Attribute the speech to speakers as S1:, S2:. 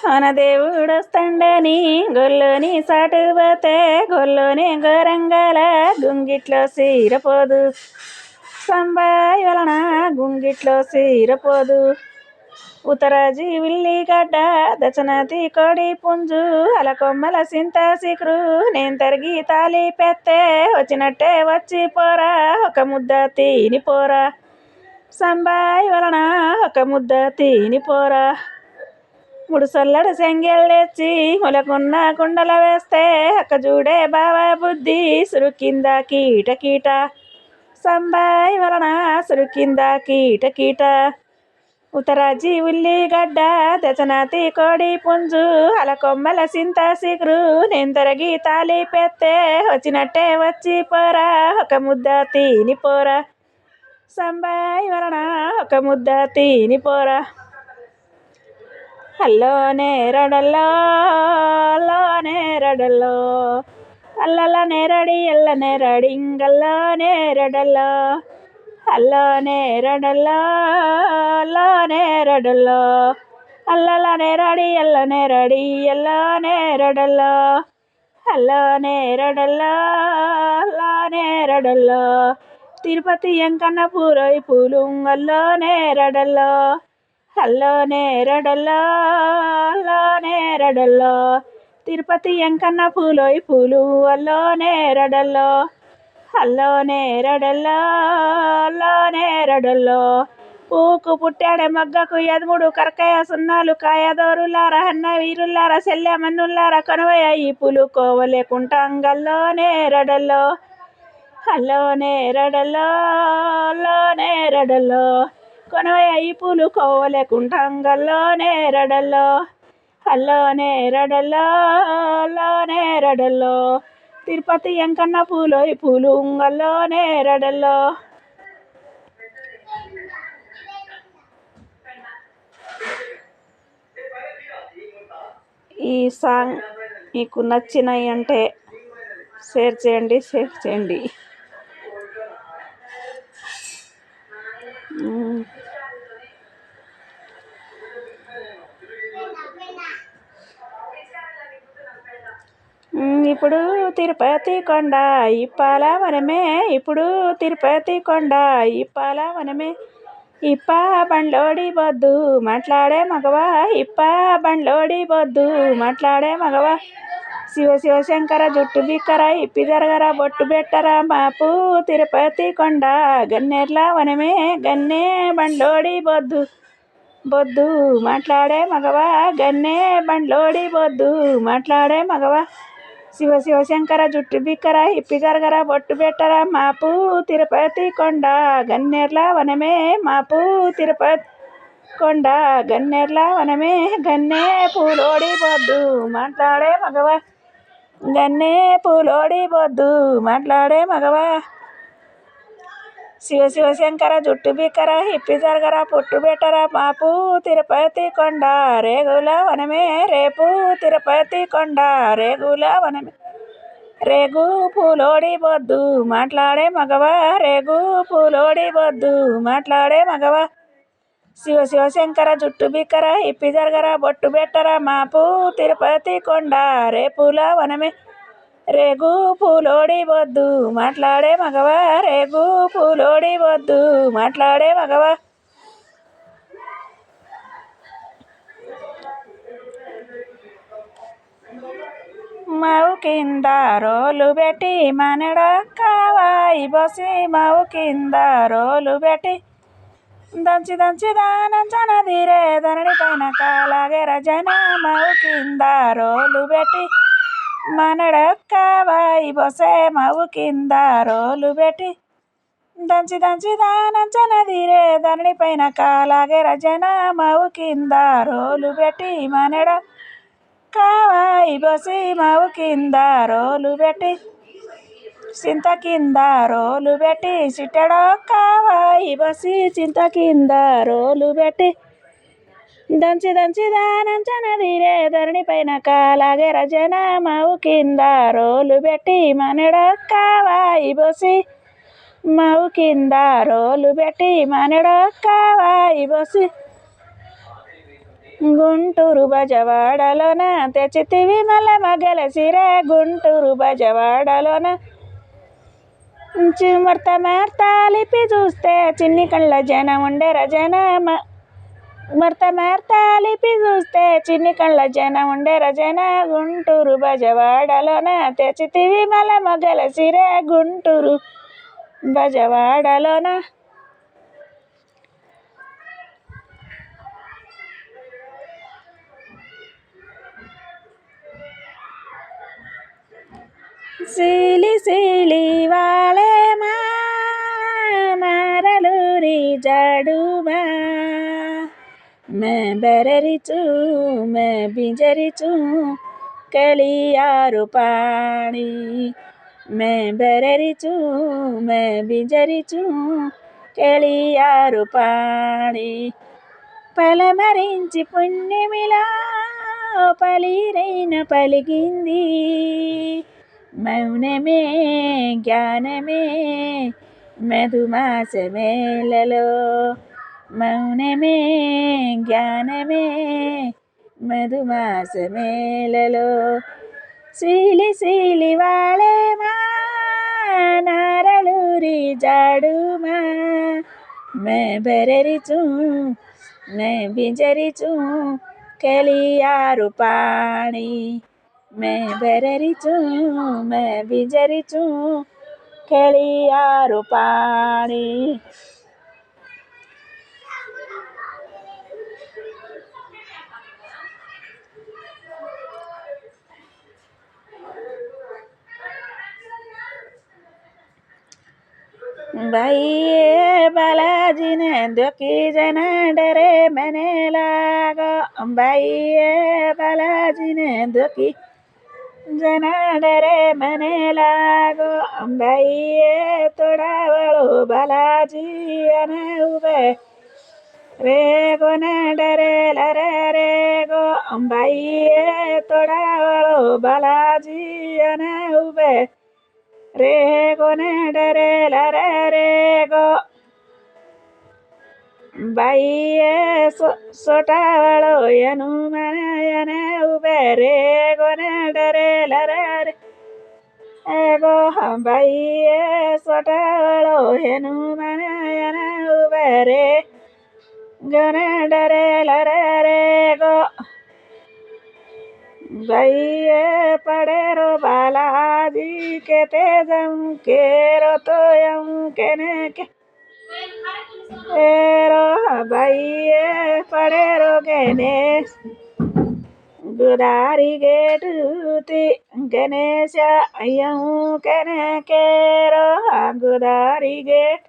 S1: మన దేవుడొస్తండని గొల్లోని సాటు పోతే గొల్లోని గోరంగల గుంగిట్లో సీరపోదు. సంబాయి వలన గుంగిట్లో సీరపోదు. ఉత్తరాజీ ఉల్లిగడ్డ దచనతి కోడి పుంజు అలకొమ్మల సింత సిక్రు నేను తరిగి తాలి పెత్తే వచ్చినట్టే వచ్చి పోరా ఒక ముద్ద తిని పోరా. సంబాయి వలన ఒక ముద్ద తిని పోరా. ముడుసొల్లడు సెంగెళ్ళెచ్చి ములకున్న కుండల వేస్తే అక్క చూడే బావా బుద్ధి సురుకింద కీట కీట. సంబాయి వలన సురుకింద కీట కీట. ఉత్తరాజీ ఉల్లిగడ్డ దచనాతి కోడి పుంజు అలకొమ్మల సింత సిగురు నేను తరగి తాలి పెత్తే వచ్చినట్టే వచ్చి పోరా ఒక ముద్ద తిని పోరా. సంబాయి వలన ఒక ముద్ద తిని పోరా. అల్లోనే రడల్లో అల్లోనే రడల్లో అల్లనే రడి ఎల్లనే రడింగల్లోనే రడల్లో అల్లోనే రడల్లో అల్లోనే రడల్లో అల్లనే రడి ఎల్లనే రడి ఎల్లోనే రడల్లో అల్లోనే రడల్లో అల్లోనే రడల్లో తిరుపతి ఎంకన్న పూరోయి పూలు అల్లోనే రడల్లో అల్లోనే రడల్లో అల్లోనే రడల్లో తిరుపతి ఎంకన్న పూలోయి పూలు అల్లోనే రడల్లో అల్లోనే రడల్లో అల్లోనే రడల్లో పూకు పుట్టాడే మగ్గకు ఎదుముడు కరకాయ సున్నాలు కాయదోరులారా అన్న వీరులారా సెల్లె మన్నులారా కనువయ్య ఈ పూలు కోవలేకుంటాంగల్లోనే రడల్లో అల్లోనే రడల్లో అల్లోనే రడల్లో కొనవయ్య ఈ పూలు కోవలేకుంటాంగల్లోనే రడల్లో అల్లోనే రడల్లో అల్లోనే రడల్లో తిరుపతి ఎంకన్న పూలోయి పూలు అల్లోనే రడల్లో. ఈ సాంగ్ మీకు నచ్చినాయి అంటే షేర్ చేయండి. ఇప్పుడు తిరుపతి కొండ ఇప్పాల వనమే ఇప్పుడు తిరుపతి కొండ ఇప్పాల వనమే ఇప్ప బండ్లోడి బొద్దు మాట్లాడే మగవా ఇప్ప బండ్లోడి బొద్దు మాట్లాడే మగవా. శివ శివ శంకర జుట్టు బిక్కర ఇప్పి జరగర బొట్టు పెట్టరా మాపు తిరుపతి కొండ గన్నేర్ల వనమే గన్నే బండ్లోడి బొద్దు బొద్దు మాట్లాడే మగవా గన్నే బండ్లోడి బొద్దు మాట్లాడే మగవా. శివ శివ శంకర జుట్టు బిక్కర ఇప్పి జరగర బొట్టు పెట్టరా మాపు తిరుపతి కొండ గన్నేర్ల వనమే మాపు తిరుపతి కొండ గన్నేర్ల వనమే గన్నే పూలోడి బొద్దు మాట్లాడే మగవా గన్నే పూలోడి బొద్దు మాట్లాడే మగవా. శివ శివ శంకర జుట్టు బిక్కర ఇప్పి జరగర పొట్టు పెట్టరా మాపు తిరుపతి కొండ రేగుల వనమే రేపు తిరుపతి కొండ రేగుల వనమే రేగు పూలోడి బొద్దు మాట్లాడే మగవా రేగు పూలోడి బొద్దు మాట్లాడే మగవా. శివ శివ శంకర జుట్టు బిక్కర ఇప్పి జరగర బొట్టు పెట్టరా మాపు తిరుపతి కొండ రేపుల వనమే రేగు పూలోడి బొద్దు మాట్లాడే మగవా రేగు పూలోడి బొద్దు మాట్లాడే మగవా. మావు కింద రోలు పెట్టి మనడక్కవాయి బసి మావు కింద రోలు పెట్టి దంచి దంచి దానంచన తీరే ధరణి పైన కాలాగే రజన మావు కింద రోలు పెట్టి మనడక్కవాయి బొసే మావు కింద రోలు పెట్టి దంచి దంచి దానంచన తీరే ధరణి పైన కాలాగే రజన మావు కింద రోలు పెట్టి మనడ కావాయి బసి మావు కింద రోలు పెట్టి చింత కింద రోలు పెట్టి చిట్టడో కావాయి బసి చింత కింద రోలు పెట్టి దంచి దంచి దానంచన తీరే ధరణి పైన కాలాగే రజన మావు కింద రోలు పెట్టి మనడొక్కవాయి బోసి మావు కింద రోలు పెట్టి మనడొక్కవాయి బోసి గుంటూరు బజవాడలోన తెచ్చితివి మల్ల మగల సిరే గుంటూరు బజవాడలోన మర్త మార్తాలిపి చూస్తే చిన్ని కళ్ళ జనం ఉండే రజన మార్తాలిపి చూస్తే చిన్ని కళ్ళ జనం ఉండే రజన గుంటూరు బజవాడలోన తెచ్చితివి మల్ల మగల సిరే గుంటూరు బజవాడలోన సీలి సీలి వాళే మారలూరి జాడుమా मैं बररिचू मैं बिंजरिचू कलियारू पाणी मैं बररिचू मैं बिंजरिचू कलियारू पाणी పలమరించి పుణ్యమిలా పలిరైన పలికింది మౌనమే జ్ఞానమే మధుమాసమేలలో మౌనమే జ్ఞానమే మధుమాసమేలలో సీలి సీలి వాళే నారలూరి జాడుమా मैं बररिचू मैं बिंजरिचू कलियारू पाणी मैं बररिचू मैं बिंजरिचू कलियारू पाणी बाइये बालाजी ने देखी जना डरे मैंने लागो बाइये बालाजी ने देखी जना डरे मैंने लागो बाइये तोड़ा वालो बालाजी अने उबे रे गो न डरे लरे रे गो बाइये तोड़ा वालो बालाजी अने उबे रे गो न डरे लरे रे गो बाइये सोटावाळो यनु मनयने उबे रे गो न डरे लरे रे गो बाइये सोटावाळो यनु मनयने उबे रे गो न डरे लरे रे गो बाइये पड़ेरो बालाजी के तेजम केरो तोयम केने के एरो बाइये पड़ेरो गणेश गुदारी गेटूती गणेश अय्यू केने केरो गुदारी गेट